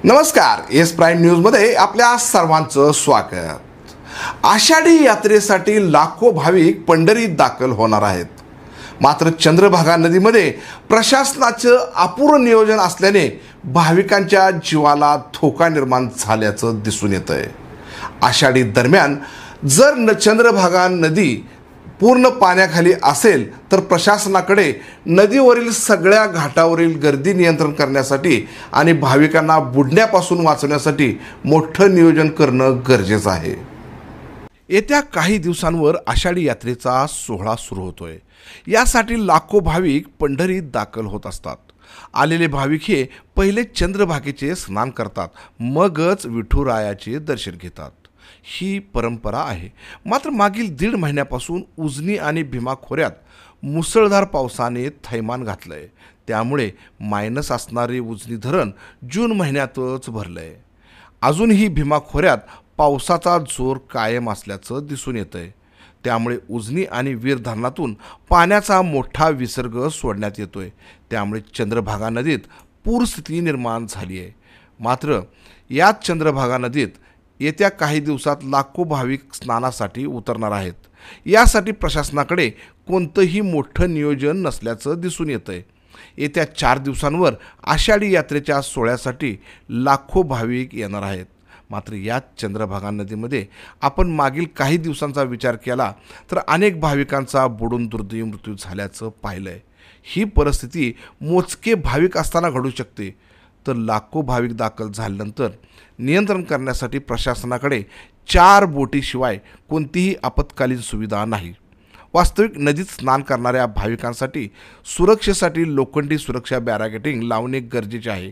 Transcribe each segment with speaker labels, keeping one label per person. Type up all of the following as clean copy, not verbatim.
Speaker 1: नमस्कार, S prime न्यूजमध्ये आपल्या सर्वांचं स्वागत। आषाढी यात्रेसाठी लाखो भाविक पंढरीत दाखल होणार आहेत। मात्र चंद्रभागा नदीमध्ये प्रशासनाचं अपूर्ण नियोजन असल्याने भाविकांच्या जीवाला धोका निर्माण झाल्याचं दिसून येतंय। आषाढी दरम्यान जर चंद्रभागा नदी पूर्ण पाण्याखाली असेल तर प्रशासनाकडे नदीवरील सगळ्या घाटावरील गर्दी नियंत्रण करण्यासाठी आणि भाविकांना बुडण्यापासून वाचवण्यासाठी मोठं नियोजन करणं गरजेचं आहे। येत्या काही दिवसांवर आषाढी यात्रेचा सोहळा सुरू होतोय। यासाठी लाखो भाविक पंढरीत दाखल होत असतात। आलेले भाविक हे पहिले चंद्रभागेचे स्नान करतात, मगच विठुरायाचे दर्शन घेतात। ही परंपरा आहे। मात्र मागील 1.5 महिन्यापासून उजनी आणि भीमा खोऱ्यात मुसळधार पावसाने थैमान घातलंय। त्यामुळे मायनस असणारे उजनी धरण जून महिन्यातच भरलंय। अजूनही भीमा खोऱ्यात पावसाचा जोर कायम असल्याचं दिसून येतंय। त्यामुळे उजनी आणि वीर धरणातून पाण्याचा मोठा विसर्ग सोडण्यात येतोय। त्यामुळे चंद्रभागा नदीत पूरस्थिती निर्माण झाली आहे। मात्र याच चंद्रभागा नदीत येत्या काही दिवसात लाखो भाविक स्नानासाठी उतरणार आहेत। यासाठी प्रशासनाकडे कोणतंही मोठं नियोजन नसल्याचं दिसून येतंय। येत्या 4 दिवसांवर आषाढी यात्रेच्या सोहळ्यासाठी लाखो भाविक येणार आहेत। मात्र याच चंद्रभागा नदीमध्ये आपण मागील काही दिवसांचा विचार केला तर अनेक भाविकांचा बुडून दुर्दैवी मृत्यू झाल्याचं पाहिलंय। ही परिस्थिती मोजके भाविक असताना घडू शकते, तर लाखो भाविक दाखल झाल्यानंतर नियंत्रण करण्यासाठी प्रशासनाकडे 4 बोटीशिवाय कोणतीही आपत्कालीन सुविधा नाही। वास्तविक नदीत स्नान करणाऱ्या भाविकांसाठी सुरक्षेसाठी लोखंडी सुरक्षा बॅरिकेडिंग लावणे गरजेचे आहे,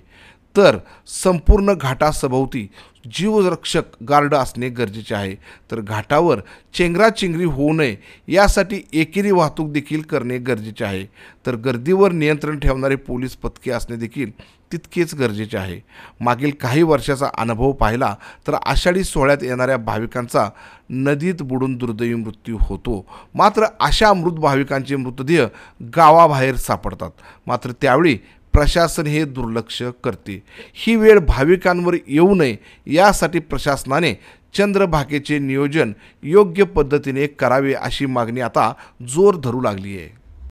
Speaker 1: तर संपूर्ण घाटासभोवती जीवरक्षक गार्ड असणे गरजेचे आहे। तर घाटावर चेंगराचेंगरी होऊ नये यासाठी एकेरी वाहतूक देखील करणे गरजेचे आहे। तर गर्दीवर नियंत्रण ठेवणारे पोलीस पथके असणे देखील तितकेच गरजेचे आहे। मागील काही वर्षाचा अनुभव पाहिला तर आषाढी सोहळ्यात येणाऱ्या भाविकांचा नदीत बुडून दुर्दैवी मृत्यू होतो। मात्र अशा मृत भाविकांचे मृतदेह गावाबाहेर सापडतात। मात्र त्यावेळी प्रशासन हे दुर्लक्ष करते। ही वेळ भाविकांवर येऊ नये यासाठी प्रशासनाने चंद्रभागेचे नियोजन योग्य पद्धतीने करावे अशी मागणी आता जोर धरू लागली आहे।